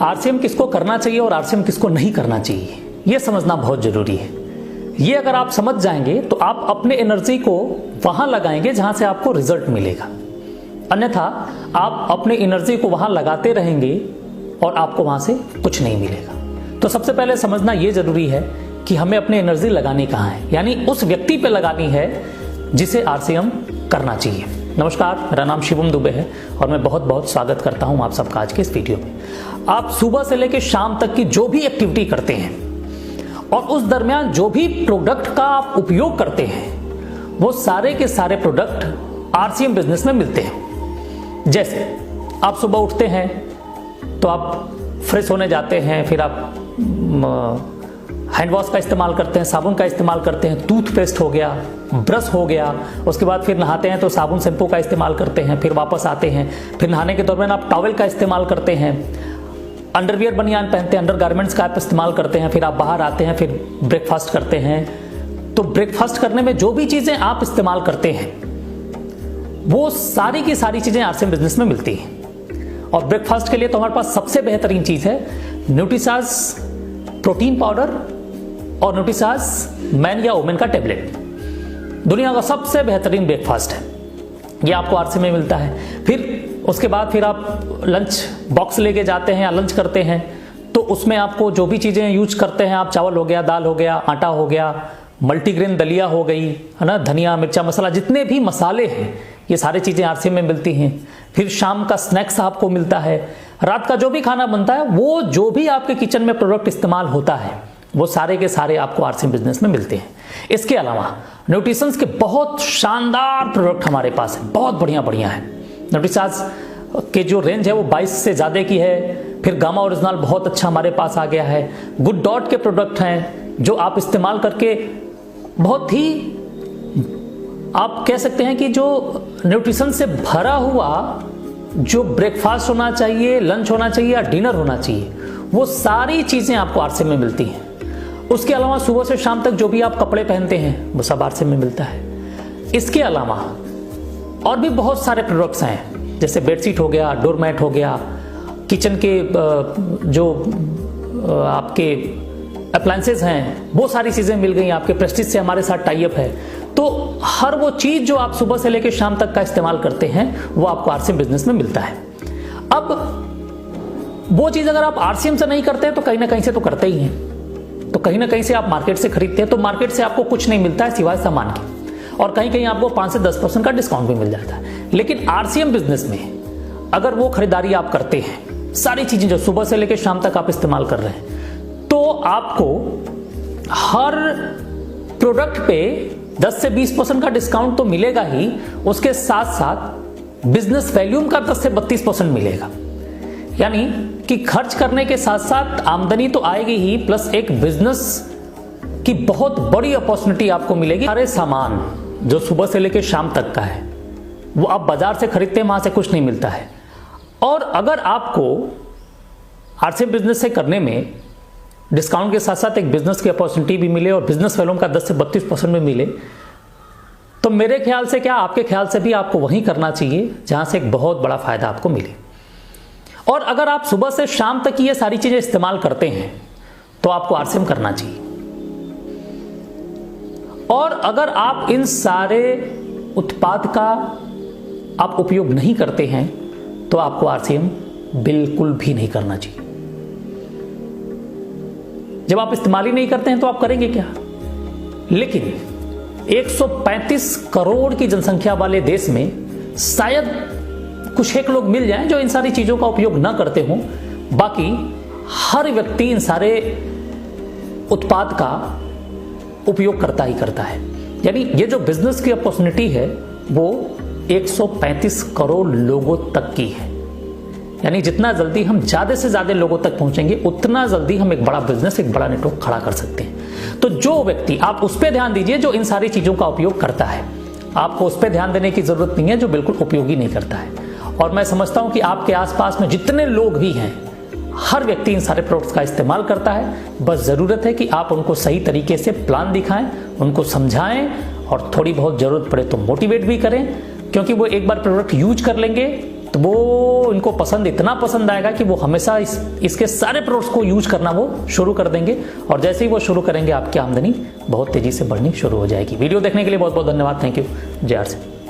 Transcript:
RCM किसको करना चाहिए और आरसीएम किसको नहीं करना चाहिए, यह समझना बहुत जरूरी है। ये अगर आप समझ जाएंगे तो आप अपने एनर्जी को वहां लगाएंगे जहां से आपको रिजल्ट मिलेगा, अन्यथा आप अपने एनर्जी को वहां लगाते रहेंगे और आपको वहां से कुछ नहीं मिलेगा। तो सबसे पहले समझना यह जरूरी है कि हमें अपनी एनर्जी लगानी कहां है, यानी उस व्यक्ति पे लगानी है जिसे आरसीएम करना चाहिए। नमस्कार, मेरा नाम शिवम दुबे है और मैं बहुत बहुत स्वागत करता हूं आप सबका आज के इस वीडियो में। आप सुबह से लेकर शाम तक की जो भी एक्टिविटी करते हैं और उस दरमियान जो भी प्रोडक्ट का आप उपयोग करते हैं, वो सारे के सारे प्रोडक्ट आरसीएम बिजनेस में मिलते हैं। जैसे आप सुबह उठते हैं तो आप फ्रेश होने जाते हैं, फिर आप हैंड वॉश का इस्तेमाल करते हैं, साबुन का इस्तेमाल करते हैं, टूथपेस्ट हो गया, ब्रश हो गया, उसके बाद फिर नहाते हैं तो साबुन शैम्पू का इस्तेमाल करते हैं, फिर वापस आते हैं, फिर नहाने के दौरान आप टॉवेल का इस्तेमाल करते हैं, अंडरवियर बनियान पहनते हैं, अंडरगारमेंट्स का आप इस्तेमाल करते हैं, फिर आप बाहर आते हैं, फिर ब्रेकफास्ट करते हैं। तो ब्रेकफास्ट करने में जो भी चीजें आप इस्तेमाल करते हैं वो सारी की सारी चीजें आरसीएम बिजनेस में मिलती हैं। और ब्रेकफास्ट के लिए तो हमारे पास सबसे बेहतरीन चीज है न्यूट्रिसाज प्रोटीन पाउडर और न्यूट्रिसाज मैन या वुमेन का टेबलेट। दुनिया का सबसे बेहतरीन ब्रेकफास्ट है, ये आपको आरसीएम में मिलता है। फिर उसके बाद फिर आप लंच बॉक्स लेके जाते हैं या लंच करते हैं तो उसमें आपको जो भी चीजें यूज करते हैं आप, चावल हो गया, दाल हो गया, आटा हो गया, मल्टीग्रेन दलिया हो गई, है ना, धनिया मिर्चा मसाला, जितने भी मसाले हैं ये सारी चीजें आरसीएम में मिलती हैं। फिर शाम का स्नैक्स आपको मिलता है, रात का जो भी खाना बनता है, वो जो भी आपके किचन में प्रोडक्ट इस्तेमाल होता है वो सारे के सारे आपको आरसीएम बिजनेस में मिलते हैं। इसके अलावा न्यूट्रिशंस के बहुत शानदार प्रोडक्ट हमारे पास है, बहुत बढ़िया बढ़िया है। न्यूट्रिसाज के जो रेंज है वो 22 से ज़्यादा की है। फिर गामा ओरिजिनल बहुत अच्छा हमारे पास आ गया है। गुड डॉट के प्रोडक्ट हैं जो आप इस्तेमाल करके बहुत ही, आप कह सकते हैं कि जो न्यूट्रिशन से भरा हुआ जो ब्रेकफास्ट होना चाहिए, लंच होना चाहिए या डिनर होना चाहिए, वो सारी चीज़ें आपको आरसीएम में मिलती हैं। उसके अलावा सुबह से शाम तक जो भी आप कपड़े पहनते हैं वो सब आरसीएम में मिलता है। इसके अलावा और भी बहुत सारे प्रोडक्ट्स हैं, जैसे बेडशीट हो गया, डोरमैट हो गया, किचन के जो आपके अप्लायंसेज हैं वो सारी चीज़ें मिल गई आपके। प्रेस्टीज से हमारे साथ टाई अप है। तो हर वो चीज़ जो आप सुबह से लेकर शाम तक का इस्तेमाल करते हैं वो आपको आरसीएम बिजनेस में मिलता है। अब वो चीज़ अगर आप आरसीएम से नहीं करते हैं तो कहीं ना कहीं से तो करते ही हैं, तो कहीं ना कहीं से आप मार्केट से खरीदते हैं तो मार्केट से आपको कुछ नहीं मिलता है सिवाय सामान के, और कहीं कहीं आपको 5 से 10% का डिस्काउंट भी मिल जाता है। लेकिन आरसीएम बिजनेस में अगर वो खरीदारी आप करते हैं, सारी चीजें जो सुबह से लेकर शाम तक आप इस्तेमाल कर रहे हैं, तो आपको हर प्रोडक्ट पे 10 से 20% का डिस्काउंट तो मिलेगा ही, उसके साथ साथ बिजनेस वैल्यूम का 10 से 32% मिलेगा। यानी कि खर्च करने के साथ साथ आमदनी तो आएगी ही, प्लस एक बिजनेस की बहुत बड़ी अपॉर्चुनिटी आपको मिलेगी। सारे सामान जो सुबह से लेकर शाम तक का है वो आप बाजार से खरीदते हैं, वहां से कुछ नहीं मिलता है। और अगर आपको आरसीएम बिजनेस से करने में डिस्काउंट के साथ साथ एक बिजनेस की अपॉर्चुनिटी भी मिले और बिजनेस वैल्यूम का 10 से 32% में मिले, तो मेरे ख्याल से क्या, आपके ख्याल से भी आपको वहीं करना चाहिए जहां से एक बहुत बड़ा फायदा आपको मिले। और अगर आप सुबह से शाम तक ये सारी चीजें इस्तेमाल करते हैं तो आपको आरसीएम करना चाहिए। और अगर आप इन सारे उत्पाद का आप उपयोग नहीं करते हैं तो आपको आरसीएम बिल्कुल भी नहीं करना चाहिए। जब आप इस्तेमाल ही नहीं करते हैं तो आप करेंगे क्या? लेकिन 135 करोड़ की जनसंख्या वाले देश में शायद कुछ एक लोग मिल जाएं जो इन सारी चीजों का उपयोग ना करते हों, बाकी हर व्यक्ति इन सारे उत्पाद का उपयोग करता ही करता है। यानी ये जो बिजनेस की अपॉर्चुनिटी है वो 135 करोड़ लोगों तक की है। यानी जितना जल्दी हम ज्यादा से ज्यादा लोगों तक पहुंचेंगे उतना जल्दी हम एक बड़ा बिजनेस, एक बड़ा नेटवर्क खड़ा कर सकते हैं। तो जो व्यक्ति, आप उस पर ध्यान दीजिए जो इन सारी चीजों का उपयोग करता है, आपको उस पर ध्यान देने की जरूरत नहीं है जो बिल्कुल उपयोगी नहीं करता है। और मैं समझता हूं कि आपके आसपास में जितने लोग भी हैं, हर व्यक्ति इन सारे प्रोडक्ट्स का इस्तेमाल करता है। बस जरूरत है कि आप उनको सही तरीके से प्लान दिखाएं, उनको समझाएं और थोड़ी बहुत जरूरत पड़े तो मोटिवेट भी करें, क्योंकि वो एक बार प्रोडक्ट यूज कर लेंगे तो वो इनको पसंद, इतना पसंद आएगा कि वो हमेशा इसके सारे प्रोडक्ट्स को यूज करना वो शुरू कर देंगे। और जैसे ही वो शुरू करेंगे आपकी आमदनी बहुत तेजी से बढ़नी शुरू हो जाएगी। वीडियो देखने के लिए बहुत बहुत धन्यवाद। Thank you. जय आर सी।